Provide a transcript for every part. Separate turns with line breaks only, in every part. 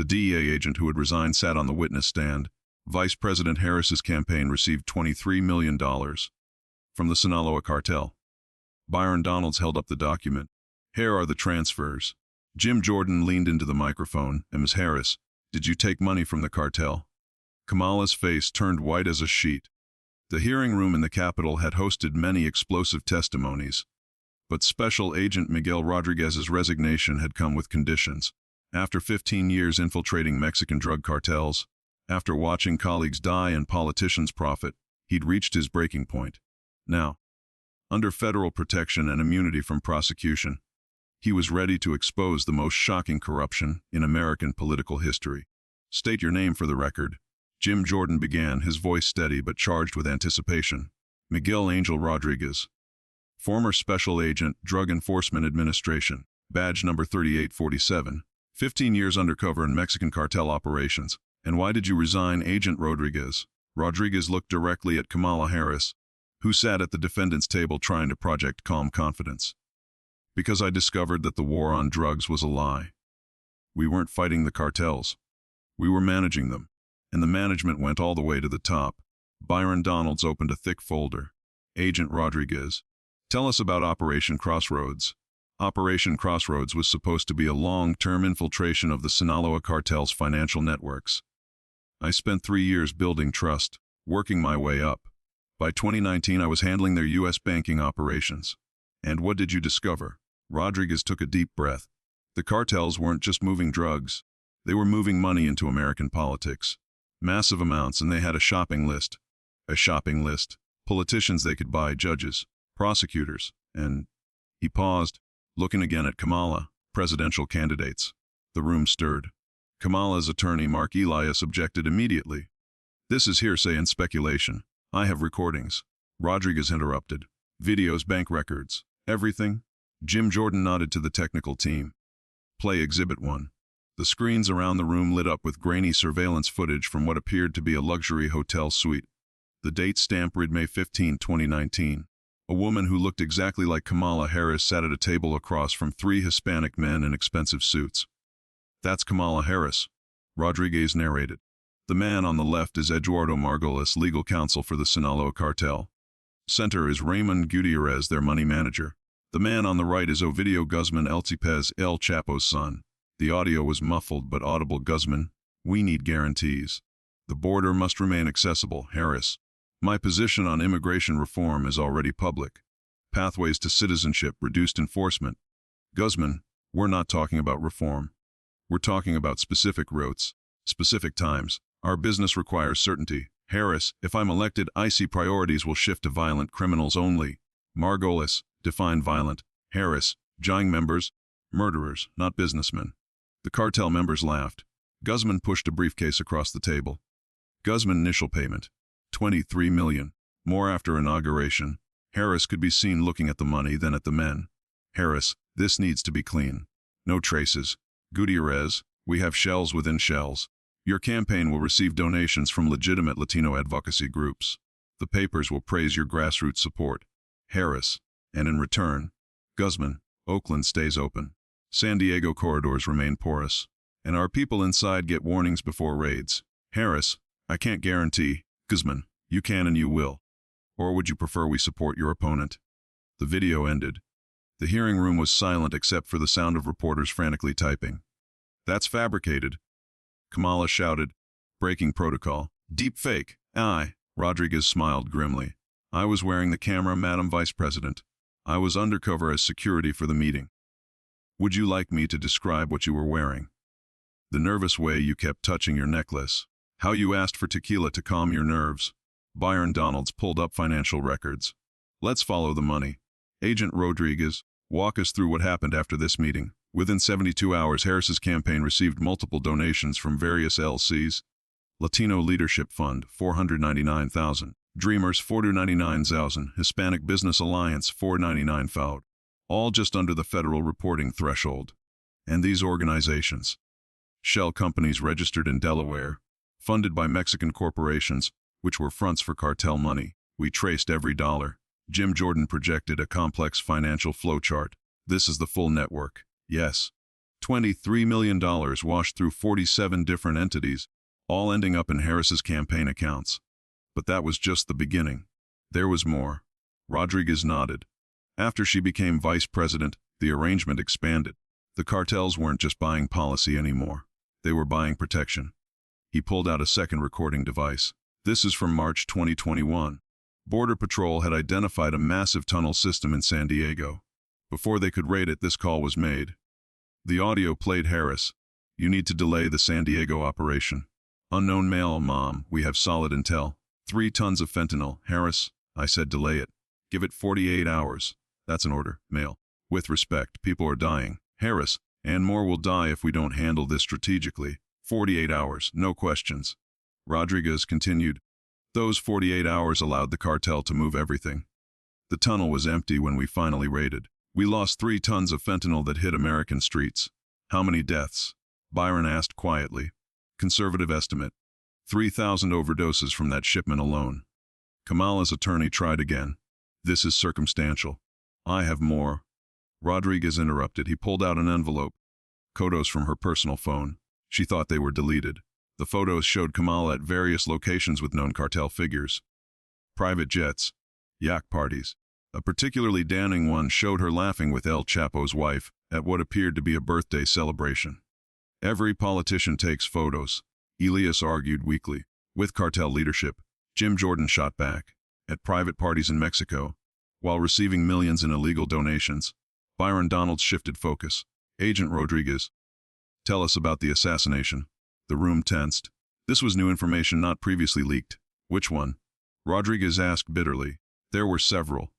The DEA agent who had resigned sat on the witness stand. Vice President Harris's campaign received $23 million from the Sinaloa cartel. Byron Donalds held up the document. Here are the transfers. Jim Jordan leaned into the microphone. Ms. Harris, did you take money from the cartel? Kamala's face turned white as a sheet. The hearing room in the Capitol had hosted many explosive testimonies, but Special Agent Miguel Rodriguez's resignation had come with conditions. After 15 years infiltrating Mexican drug cartels, after watching colleagues die and politicians profit, he'd reached his breaking point. Now, under federal protection and immunity from prosecution, he was ready to expose the most shocking corruption in American political history. State your name for the record. Jim Jordan began, his voice steady but charged with anticipation. Miguel Angel Rodriguez, former Special Agent, Drug Enforcement Administration, badge number 3847, 15 years undercover in Mexican cartel operations. And why did you resign, Agent Rodriguez? Rodriguez looked directly at Kamala Harris, who sat at the defendant's table trying to project calm confidence. Because I discovered that the war on drugs was a lie. We weren't fighting the cartels. We were managing them. And the management went all the way to the top. Byron Donalds opened a thick folder. Agent Rodriguez, tell us about Operation Crossroads. Operation Crossroads was supposed to be a long-term infiltration of the Sinaloa cartel's financial networks. I spent 3 years building trust, working my way up. By 2019, I was handling their U.S. banking operations. And what did you discover? Rodriguez took a deep breath. The cartels weren't just moving drugs. They were moving money into American politics. Massive amounts, and they had a shopping list. A shopping list. Politicians they could buy, judges, prosecutors, and... He paused, looking again at Kamala, presidential candidates. The room stirred. Kamala's attorney, Mark Elias, objected immediately. This is hearsay and speculation. I have recordings. Rodriguez interrupted. Videos, bank records. Everything? Jim Jordan nodded to the technical team. Play Exhibit 1. The screens around the room lit up with grainy surveillance footage from what appeared to be a luxury hotel suite. The date stamp read May 15, 2019. A woman who looked exactly like Kamala Harris sat at a table across from 3 Hispanic men in expensive suits. That's Kamala Harris, Rodriguez narrated. The man on the left is Eduardo Margolis, legal counsel for the Sinaloa cartel. Center is Raymond Gutierrez, their money manager. The man on the right is Ovidio Guzman El Tipez, El Chapo's son. The audio was muffled but audible. Guzman, we need guarantees. The border must remain accessible. Harris, my position on immigration reform is already public. Pathways to citizenship, reduced enforcement. Guzman, we're not talking about reform. We're talking about specific routes, specific times. Our business requires certainty. Harris, if I'm elected, I see priorities will shift to violent criminals only. Margolis, define violent. Harris, gang members, murderers, not businessmen. The cartel members laughed. Guzman pushed a briefcase across the table. Guzman initial payment, $23 million. More after inauguration. Harris could be seen looking at the money, then at the men. Harris, this needs to be clean. No traces. Gutierrez, we have shells within shells. Your campaign will receive donations from legitimate Latino advocacy groups. The papers will praise your grassroots support. Harris, and in return, Guzman, Oakland stays open. San Diego corridors remain porous, and our people inside get warnings before raids. Harris, I can't guarantee. Guzman, you can and you will. Or would you prefer we support your opponent? The video ended. The hearing room was silent except for the sound of reporters frantically typing. That's fabricated, Kamala shouted, breaking protocol. Deep fake. Aye. Rodriguez smiled grimly. I was wearing the camera, Madam Vice President. I was undercover as security for the meeting. Would you like me to describe what you were wearing? The nervous way you kept touching your necklace. How you asked for tequila to calm your nerves. Byron Donalds pulled up financial records. Let's follow the money. Agent Rodriguez, walk us through what happened after this meeting. Within 72 hours, Harris's campaign received multiple donations from various LCs. Latino Leadership Fund, $499,000. Dreamers, $499,000. Hispanic Business Alliance, $499,000. All just under the federal reporting threshold. And these organizations, shell companies registered in Delaware, funded by Mexican corporations, which were fronts for cartel money. We traced every dollar. Jim Jordan projected a complex financial flowchart. This is the full network. Yes. $23 million washed through 47 different entities, all ending up in Harris's campaign accounts. But that was just the beginning. There was more. Rodriguez nodded. After she became vice president, the arrangement expanded. The cartels weren't just buying policy anymore. They were buying protection. He pulled out a second recording device. This is from March 2021. Border Patrol had identified a massive tunnel system in San Diego. Before they could raid it, this call was made. The audio played. Harris, you need to delay the San Diego operation. Unknown male, Mom, we have solid intel. 3 tons of fentanyl. Harris, I said delay it. Give it 48 hours. That's an order. Male. With respect, people are dying. Harris, and more will die if we don't handle this strategically. 48 hours, no questions. Rodriguez continued. Those 48 hours allowed the cartel to move everything. The tunnel was empty when we finally raided. We lost 3 tons of fentanyl that hit American streets. How many deaths? Byron asked quietly. Conservative estimate. 3,000 overdoses from that shipment alone. Kamala's attorney tried again. This is circumstantial. I have more. Rodriguez interrupted. He pulled out an envelope. Photos from her personal phone. She thought they were deleted. The photos showed Kamala at various locations with known cartel figures. Private jets. Yak parties. A particularly damning one showed her laughing with El Chapo's wife at what appeared to be a birthday celebration. Every politician takes photos, Elias argued weakly. With cartel leadership, Jim Jordan shot back. At private parties in Mexico, while receiving millions in illegal donations, Byron Donalds shifted focus. Agent Rodriguez, tell us about the assassination. The room tensed. This was new information not previously leaked. Which one? Rodriguez asked bitterly. There were several.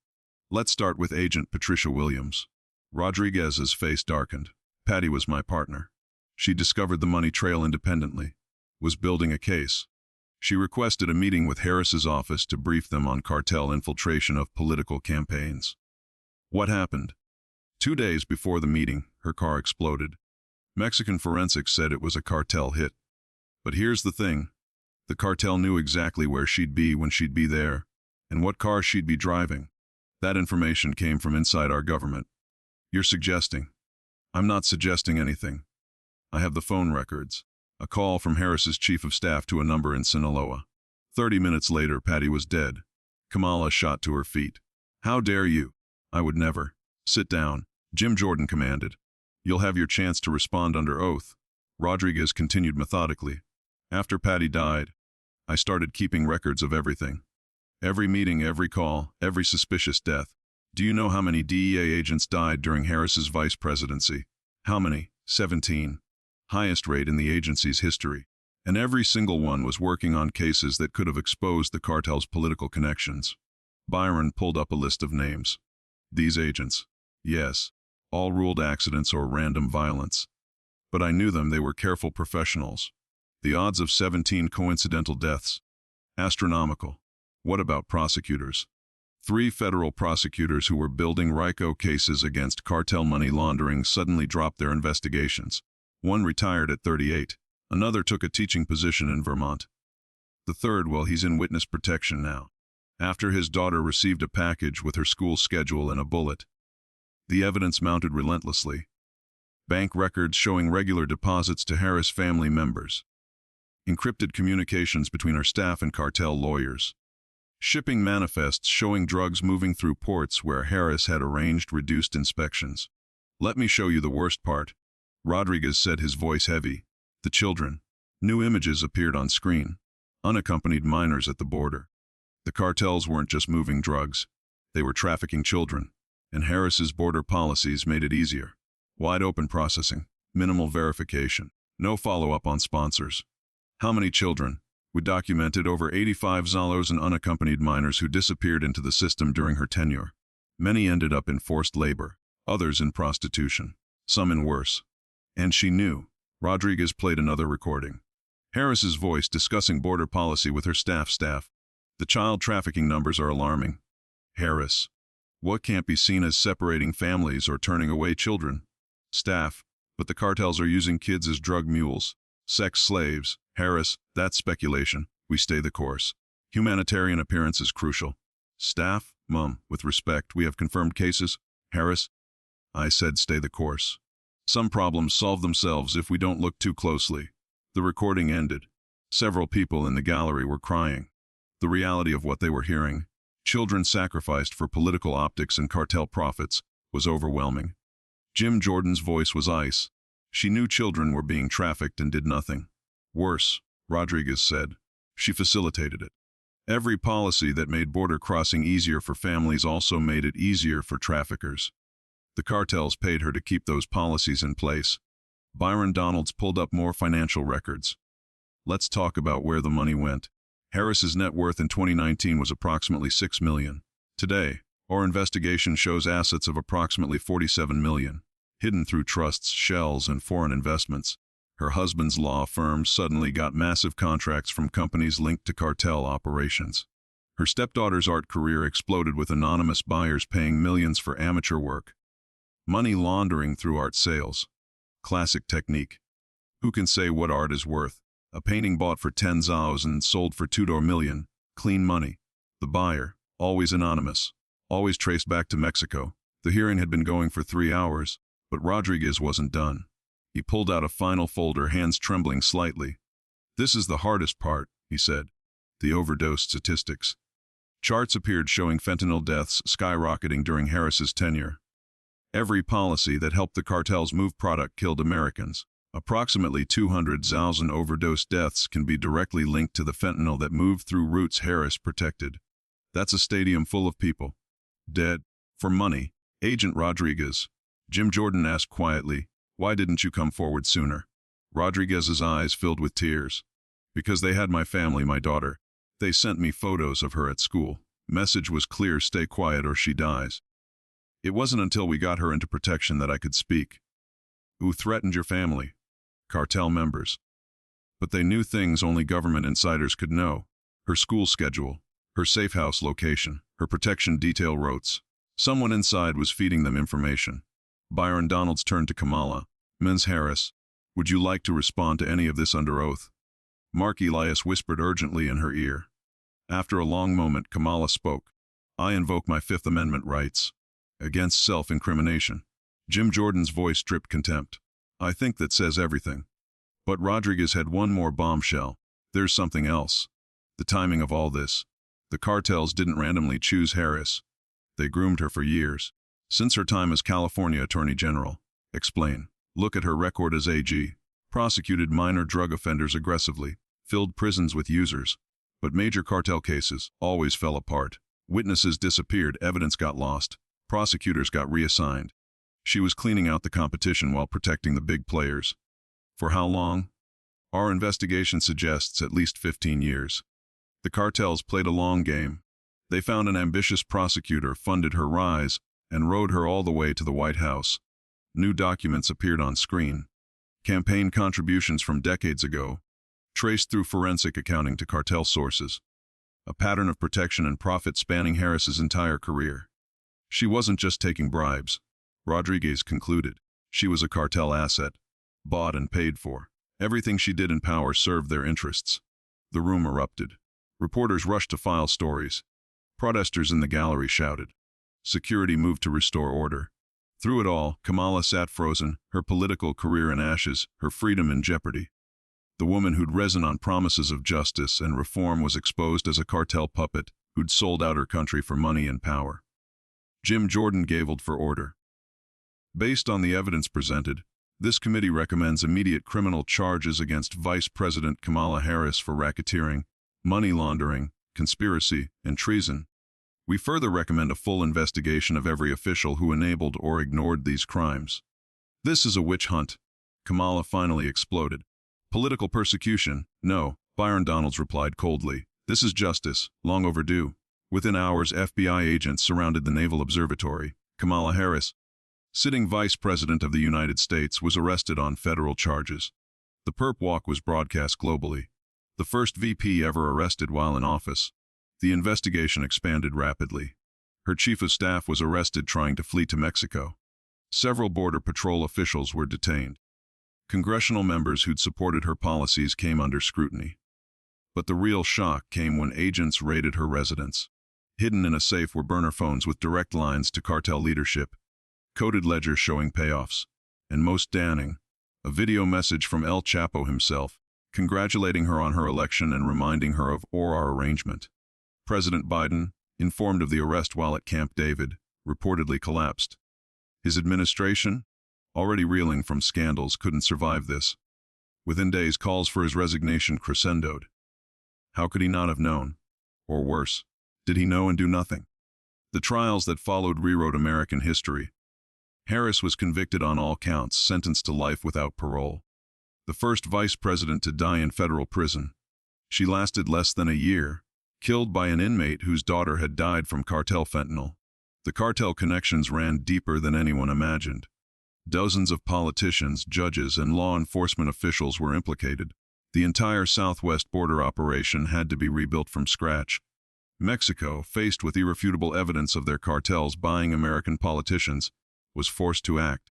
Let's start with Agent Patricia Williams. Rodriguez's face darkened. Patty was my partner. She discovered the money trail independently, was building a case. She requested a meeting with Harris's office to brief them on cartel infiltration of political campaigns. What happened? 2 days before the meeting, her car exploded. Mexican forensics said it was a cartel hit. But here's the thing. The cartel knew exactly where she'd be when she'd be there, and what car she'd be driving. That information came from inside our government. You're suggesting. I'm not suggesting anything. I have the phone records. A call from Harris's chief of staff to a number in Sinaloa. 30 minutes later, Patty was dead. Kamala shot to her feet. How dare you? I would never. Sit down, Jim Jordan commanded. You'll have your chance to respond under oath. Rodriguez continued methodically. After Patty died, I started keeping records of everything. Every meeting, every call, every suspicious death. Do you know how many DEA agents died during Harris's vice presidency? How many? 17. Highest rate in the agency's history. And every single one was working on cases that could have exposed the cartel's political connections. Byron pulled up a list of names. These agents. Yes, all ruled accidents or random violence. But I knew them. They were careful professionals. The odds of 17 coincidental deaths. Astronomical. What about prosecutors? 3 federal prosecutors who were building RICO cases against cartel money laundering suddenly dropped their investigations. One retired at 38. Another took a teaching position in Vermont. The third, well, he's in witness protection now, after his daughter received a package with her school schedule and a bullet. The evidence mounted relentlessly. Bank records showing regular deposits to Harris family members. Encrypted communications between her staff and cartel lawyers. Shipping manifests showing drugs moving through ports where Harris had arranged reduced inspections. Let me show you the worst part. Rodriguez said, his voice heavy. The children. New images appeared on screen. Unaccompanied minors at the border. The cartels weren't just moving drugs. They were trafficking children. And Harris's border policies made it easier. Wide open processing. Minimal verification. No follow-up on sponsors. How many children? We documented over 85 Zalos and unaccompanied minors who disappeared into the system during her tenure. Many ended up in forced labor, others in prostitution, some in worse. And she knew. Rodriguez played another recording. Harris's voice discussing border policy with her staff. The child trafficking numbers are alarming. Harris. What can't be seen as separating families or turning away children? Staff. But the cartels are using kids as drug mules. Sex slaves. Harris, that's speculation. We stay the course. Humanitarian appearance is crucial. Staff, Mum, with respect, we have confirmed cases. Harris, I said stay the course. Some problems solve themselves if we don't look too closely. The recording ended. Several people in the gallery were crying. The reality of what they were hearing, children sacrificed for political optics and cartel profits, was overwhelming. Jim Jordan's voice was ice. She knew children were being trafficked and did nothing. Worse, Rodriguez said. She facilitated it. Every policy that made border crossing easier for families also made it easier for traffickers. The cartels paid her to keep those policies in place. Byron Donalds pulled up more financial records. Let's talk about where the money went. Harris's net worth in 2019 was approximately $6 million. Today, our investigation shows assets of approximately $47 million, hidden through trusts, shells, and foreign investments. Her husband's law firm suddenly got massive contracts from companies linked to cartel operations. Her stepdaughter's art career exploded with anonymous buyers paying millions for amateur work. Money laundering through art sales. Classic technique. Who can say what art is worth? A painting bought for 10,000 sold for $2 million. Clean money. The buyer, always anonymous, always traced back to Mexico. The hearing had been going for 3 hours, but Rodriguez wasn't done. He pulled out a final folder, hands trembling slightly. This is the hardest part, he said. The overdose statistics. Charts appeared showing fentanyl deaths skyrocketing during Harris's tenure. Every policy that helped the cartels move product killed Americans. Approximately 200,000 overdose deaths can be directly linked to the fentanyl that moved through routes Harris protected. That's a stadium full of people. Dead. For money. Agent Rodriguez. Jim Jordan asked quietly, "Why didn't you come forward sooner?" Rodriguez's eyes filled with tears. "Because they had my family, my daughter. They sent me photos of her at school. Message was clear, stay quiet or she dies. It wasn't until we got her into protection that I could speak." "Who threatened your family?" "Cartel members. But they knew things only government insiders could know. Her school schedule, her safe house location, her protection detail routes. Someone inside was feeding them information." Byron Donalds turned to Kamala. "Ms. Harris, would you like to respond to any of this under oath?" Mark Elias whispered urgently in her ear. After a long moment, Kamala spoke. "I invoke my Fifth Amendment rights against self-incrimination." Jim Jordan's voice dripped contempt. "I think that says everything." But Rodriguez had one more bombshell. "There's something else. The timing of all this. The cartels didn't randomly choose Harris. They groomed her for years. Since her time as California Attorney General." "Explain." "Look at her record as AG. Prosecuted minor drug offenders aggressively, filled prisons with users. But major cartel cases always fell apart. Witnesses disappeared, evidence got lost, prosecutors got reassigned. She was cleaning out the competition while protecting the big players. For how long? Our investigation suggests at least 15 years. The cartels played a long game. They found an ambitious prosecutor, funded her rise, and rode her all the way to the White House. New documents appeared on screen. Campaign contributions from decades ago, traced through forensic accounting to cartel sources. A pattern of protection and profit spanning Harris's entire career. She wasn't just taking bribes, Rodriguez concluded. She was a cartel asset, bought and paid for. Everything she did in power served their interests. The room erupted. Reporters rushed to file stories. Protesters in the gallery shouted. Security moved to restore order. Through it all, Kamala sat frozen, her political career in ashes, her freedom in jeopardy. The woman who'd risen on promises of justice and reform was exposed as a cartel puppet who'd sold out her country for money and power. Jim Jordan gavelled for order. Based on the evidence presented, this committee recommends immediate criminal charges against Vice President Kamala Harris for racketeering, money laundering, conspiracy, and treason. We further recommend a full investigation of every official who enabled or ignored these crimes. This is a witch hunt, Kamala finally exploded. Political persecution? No, Byron Donalds replied coldly. This is justice, long overdue. Within hours, FBI agents surrounded the Naval Observatory. Kamala Harris, sitting Vice President of the United States, was arrested on federal charges. The perp walk was broadcast globally. The first VP ever arrested while in office. The investigation expanded rapidly. Her chief of staff was arrested trying to flee to Mexico. Several Border Patrol officials were detained. Congressional members who'd supported her policies came under scrutiny. But the real shock came when agents raided her residence. Hidden in a safe were burner phones with direct lines to cartel leadership, coded ledgers showing payoffs, and most damning, a video message from El Chapo himself, congratulating her on her election and reminding her of our arrangement. President Biden, informed of the arrest while at Camp David, reportedly collapsed. His administration, already reeling from scandals, couldn't survive this. Within days, calls for his resignation crescendoed. How could he not have known? Or worse, did he know and do nothing? The trials that followed rewrote American history. Harris was convicted on all counts, sentenced to life without parole. The first vice president to die in federal prison. She lasted less than a year, killed by an inmate whose daughter had died from cartel fentanyl. The cartel connections ran deeper than anyone imagined. Dozens of politicians, judges, and law enforcement officials were implicated. The entire southwest border operation had to be rebuilt from scratch. Mexico, faced with irrefutable evidence of their cartels buying American politicians, was forced to act.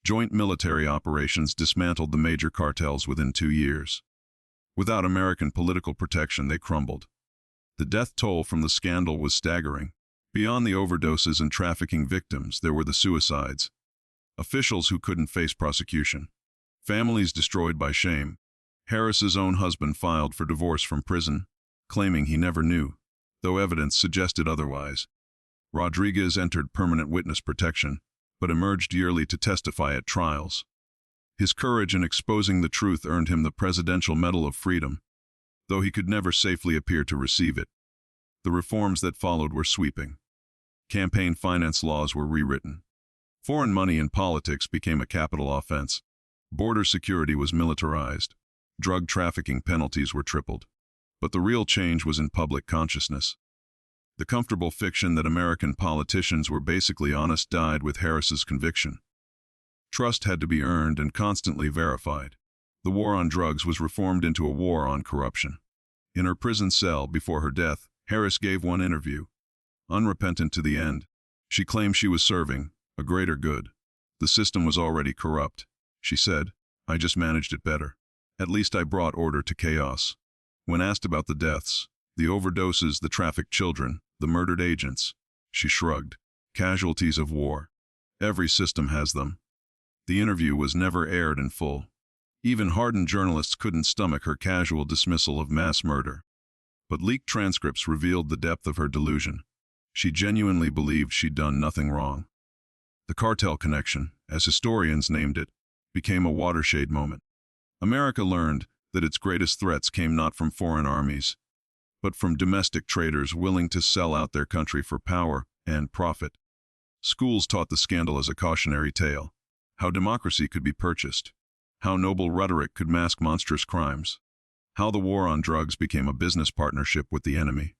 Joint military operations dismantled the major cartels within 2 years. Without American political protection, they crumbled. The death toll from the scandal was staggering. Beyond the overdoses and trafficking victims, there were the suicides. Officials who couldn't face prosecution. Families destroyed by shame. Harris's own husband filed for divorce from prison, claiming he never knew, though evidence suggested otherwise. Rodriguez entered permanent witness protection, but emerged yearly to testify at trials. His courage in exposing the truth earned him the Presidential Medal of Freedom, though he could never safely appear to receive it. The reforms that followed were sweeping. Campaign finance laws were rewritten. Foreign money in politics became a capital offense. Border security was militarized. Drug trafficking penalties were tripled. But the real change was in public consciousness. The comfortable fiction that American politicians were basically honest died with Harris's conviction. Trust had to be earned and constantly verified. The war on drugs was reformed into a war on corruption. In her prison cell before her death, Harris gave one interview. Unrepentant to the end, she claimed she was serving a greater good. The system was already corrupt. She said, "I just managed it better. At least I brought order to chaos." When asked about the deaths, the overdoses, the trafficked children, the murdered agents, she shrugged. Casualties of war. Every system has them. The interview was never aired in full. Even hardened journalists couldn't stomach her casual dismissal of mass murder. But leaked transcripts revealed the depth of her delusion. She genuinely believed she'd done nothing wrong. The cartel connection, as historians named it, became a watershed moment. America learned that its greatest threats came not from foreign armies, but from domestic traders willing to sell out their country for power and profit. Schools taught the scandal as a cautionary tale, how democracy could be purchased, how noble rhetoric could mask monstrous crimes, how the war on drugs became a business partnership with the enemy.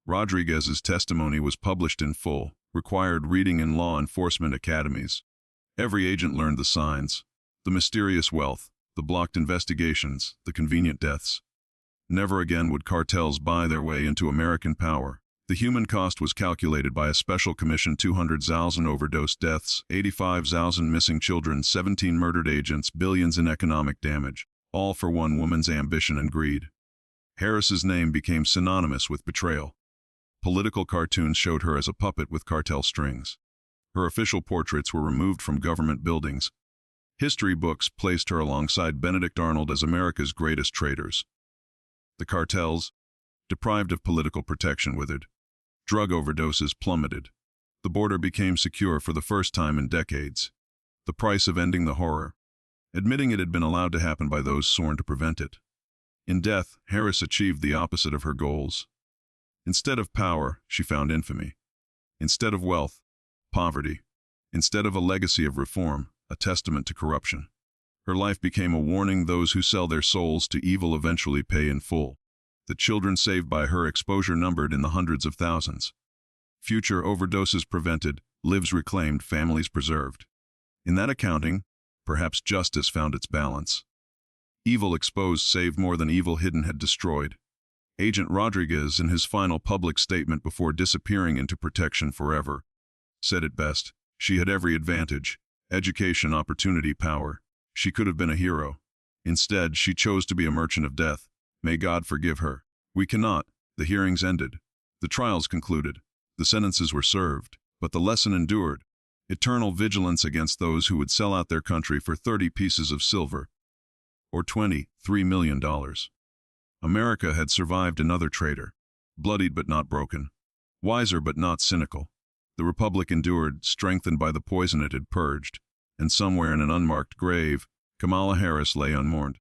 Rodriguez's testimony was published in full, required reading in law enforcement academies. Every agent learned the signs, the mysterious wealth, the blocked investigations, the convenient deaths. Never again would cartels buy their way into American power. The human cost was calculated by a special commission: 200,000 overdose deaths, 85,000 missing children, 17 murdered agents, billions in economic damage, all for one woman's ambition and greed. Harris's name became synonymous with betrayal. Political cartoons showed her as a puppet with cartel strings. Her official portraits were removed from government buildings. History books placed her alongside Benedict Arnold as America's greatest traitors. The cartels, deprived of political protection, withered. Drug overdoses plummeted. The border became secure for the first time in decades. The price of ending the horror, admitting it had been allowed to happen by those sworn to prevent it. In death, Harris achieved the opposite of her goals. Instead of power, she found infamy. Instead of wealth, poverty. Instead of a legacy of reform, a testament to corruption. Her life became a warning: those who sell their souls to evil eventually pay in full. The children saved by her exposure numbered in the hundreds of thousands. Future overdoses prevented, lives reclaimed, families preserved. In that accounting, perhaps justice found its balance. Evil exposed saved more than evil hidden had destroyed. Agent Rodriguez, in his final public statement before disappearing into protection forever, said it best. She had every advantage: education, opportunity, power. She could have been a hero. Instead, she chose to be a merchant of death. May God forgive her. We cannot. The hearings ended. The trials concluded. The sentences were served. But the lesson endured. eternal vigilance against those who would sell out their country for 30 pieces of silver, or $23 million. America had survived another traitor, bloodied but not broken, wiser but not cynical. The Republic endured, strengthened by the poison it had purged, and somewhere in an unmarked grave, Kamala Harris lay unmourned.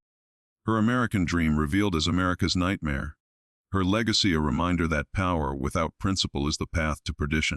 Her American dream revealed as America's nightmare. Her legacy a reminder that power without principle is the path to perdition.